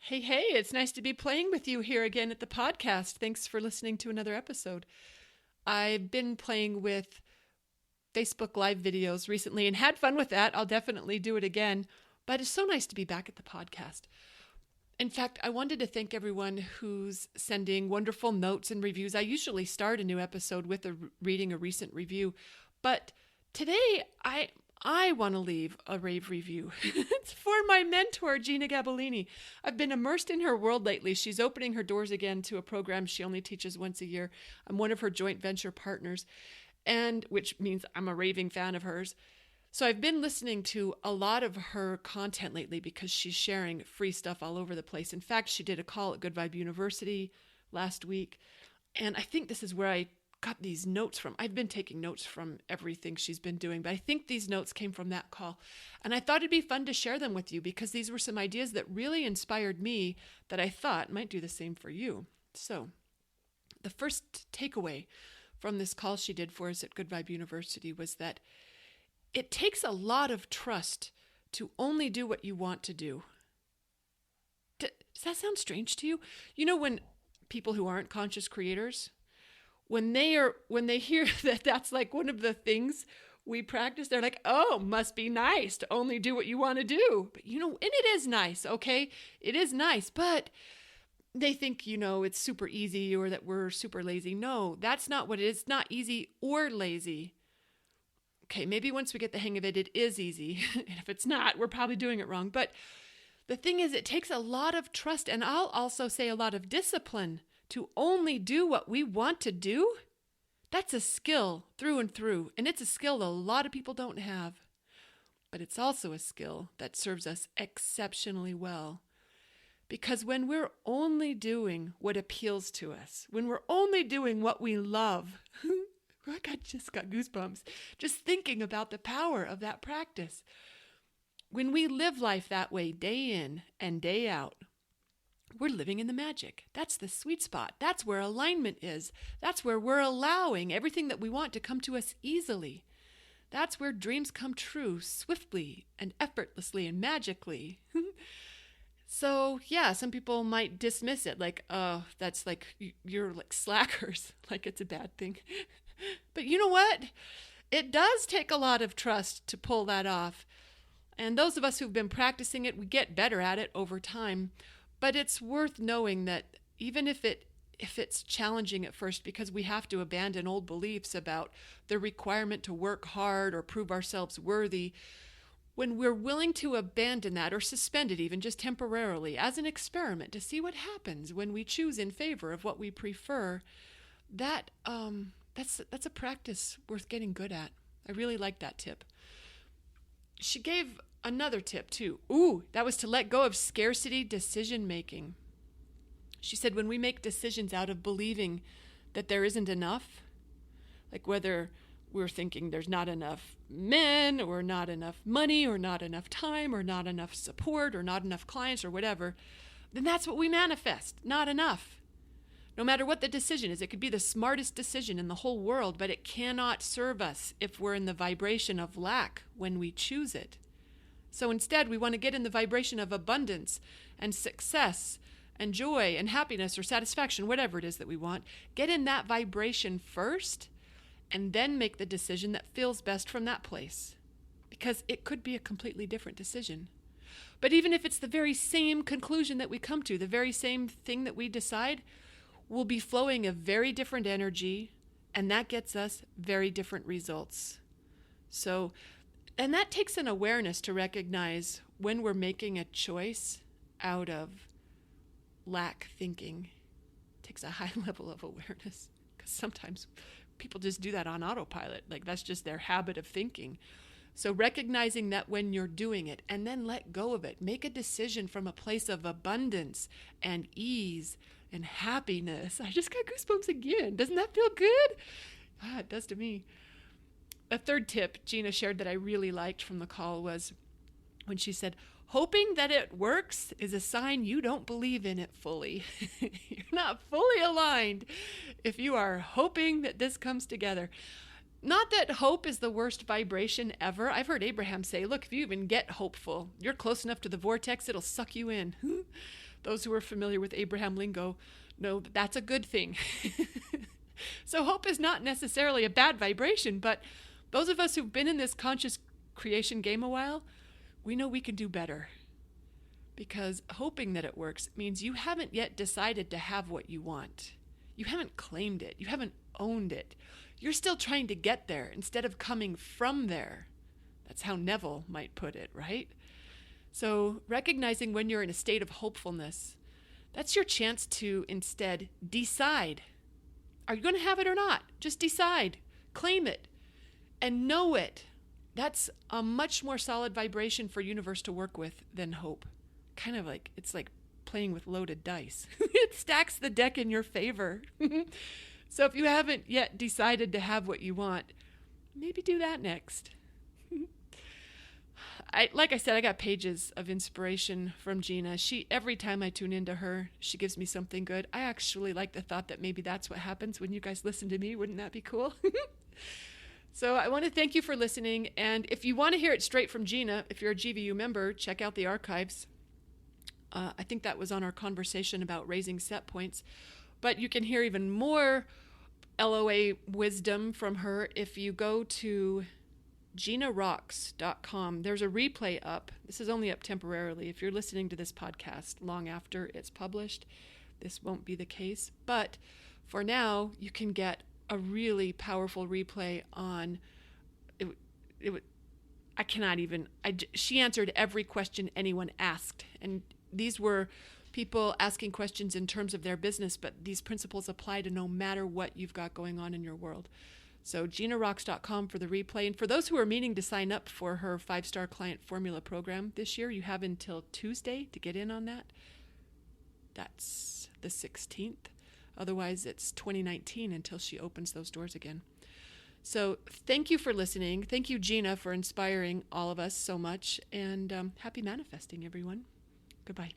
Hey, it's nice to be playing with you here again at the podcast. Thanks for listening to another episode. I've been playing with Facebook Live videos recently and had fun with that. I'll definitely do it again, but it's so nice to be back at the podcast. In fact, I wanted to thank everyone who's sending wonderful notes and reviews. I usually start a new episode with reading a recent review, but today I want to leave a rave review. It's for my mentor, Gina Gabellini. I've been immersed in her world lately. She's opening her doors again to a program she only teaches once a year. I'm one of her joint venture partners, and which means I'm a raving fan of hers. So I've been listening to a lot of her content lately because she's sharing free stuff all over the place. In fact, she did a call at Good Vibe University last week, and I think this is where I got these notes from. I've been taking notes from everything she's been doing, but I think these notes came from that call. And I thought it'd be fun to share them with you because these were some ideas that really inspired me that I thought might do the same for you. So the first takeaway from this call she did for us at Good Vibe University was that it takes a lot of trust to only do what you want to do. Does that sound strange to you? You know, when people who aren't conscious creators, when they hear that that's like one of the things we practice, they're like, oh, must be nice to only do what you want to do. But and it is nice, okay? It is nice, but they think, it's super easy or that we're super lazy. No, that's not what it is. It's not easy or lazy. Okay, maybe once we get the hang of it, it is easy. And if it's not, we're probably doing it wrong. But the thing is, it takes a lot of trust, and I'll also say a lot of discipline to only do what we want to do. That's a skill through and through, and it's a skill that a lot of people don't have. But it's also a skill that serves us exceptionally well. Because when we're only doing what appeals to us, when we're only doing what we love, I just got goosebumps just thinking about the power of that practice. When we live life that way day in and day out, we're living in the magic. That's the sweet spot. That's where alignment is. That's where we're allowing everything that we want to come to us easily. That's where dreams come true swiftly and effortlessly and magically. So, yeah, some people might dismiss it like, oh, that's like, you're like slackers, like it's a bad thing. But you know what? It does take a lot of trust to pull that off. And those of us who've been practicing it, we get better at it over time. But it's worth knowing that even if it's challenging at first because we have to abandon old beliefs about the requirement to work hard or prove ourselves worthy, when we're willing to abandon that or suspend it even just temporarily as an experiment to see what happens when we choose in favor of what we prefer, that's a practice worth getting good at. I really like that tip. She gave another tip too. That was to let go of scarcity decision making. She said when we make decisions out of believing that there isn't enough, like whether we're thinking there's not enough men or not enough money or not enough time or not enough support or not enough clients or whatever, then that's what we manifest, not enough. No matter what the decision is, it could be the smartest decision in the whole world, but it cannot serve us if we're in the vibration of lack when we choose it. So instead, we want to get in the vibration of abundance and success and joy and happiness or satisfaction, whatever it is that we want. Get in that vibration first and then make the decision that feels best from that place. Because it could be a completely different decision. But even if it's the very same conclusion that we come to, the very same thing that we decide, we'll be flowing a very different energy, and that gets us very different results. And that takes an awareness to recognize when we're making a choice out of lack thinking. It takes a high level of awareness because sometimes people just do that on autopilot. Like that's just their habit of thinking. So recognizing that when you're doing it and then let go of it, make a decision from a place of abundance and ease and happiness. I just got goosebumps again. Doesn't that feel good? It does to me. A third tip Gina shared that I really liked from the call was when she said, hoping that it works is a sign you don't believe in it fully. You're not fully aligned if you are hoping that this comes together. Not that hope is the worst vibration ever. I've heard Abraham say, look, if you even get hopeful, you're close enough to the vortex, it'll suck you in. those who are familiar with Abraham lingo know that that's a good thing. So hope is not necessarily a bad vibration, but those of us who've been in this conscious creation game a while, we know we can do better. Because hoping that it works means you haven't yet decided to have what you want. You haven't claimed it. You haven't owned it. You're still trying to get there instead of coming from there. That's how Neville might put it, right? So recognizing when you're in a state of hopefulness, that's your chance to instead decide. Are you going to have it or not? Just decide. Claim it. And know it. That's a much more solid vibration for universe to work with than hope. Kind of like, it's like playing with loaded dice. It stacks the deck in your favor. So if you haven't yet decided to have what you want, maybe do that next. Like I said, I got pages of inspiration from Gina. Every time I tune into her, she gives me something good. I actually like the thought that maybe that's what happens when you guys listen to me. Wouldn't that be cool? So I want to thank you for listening. And if you want to hear it straight from Gina, if you're a GVU member, check out the archives. I think that was on our conversation about raising set points. But you can hear even more LOA wisdom from her if you go to GinaRocks.com. There's a replay up. This is only up temporarily. If you're listening to this podcast long after it's published, this won't be the case. But for now, you can get a really powerful replay on it. I cannot even. She answered every question anyone asked, and these were people asking questions in terms of their business, but these principles apply to no matter what you've got going on in your world. So GinaRocks.com for the replay. And for those who are meaning to sign up for her 5-star client formula program this year, you have until Tuesday to get in on that. That's the 16th. Otherwise, it's 2019 until she opens those doors again. So thank you for listening. Thank you, Gina, for inspiring all of us so much. And happy manifesting, everyone. Goodbye.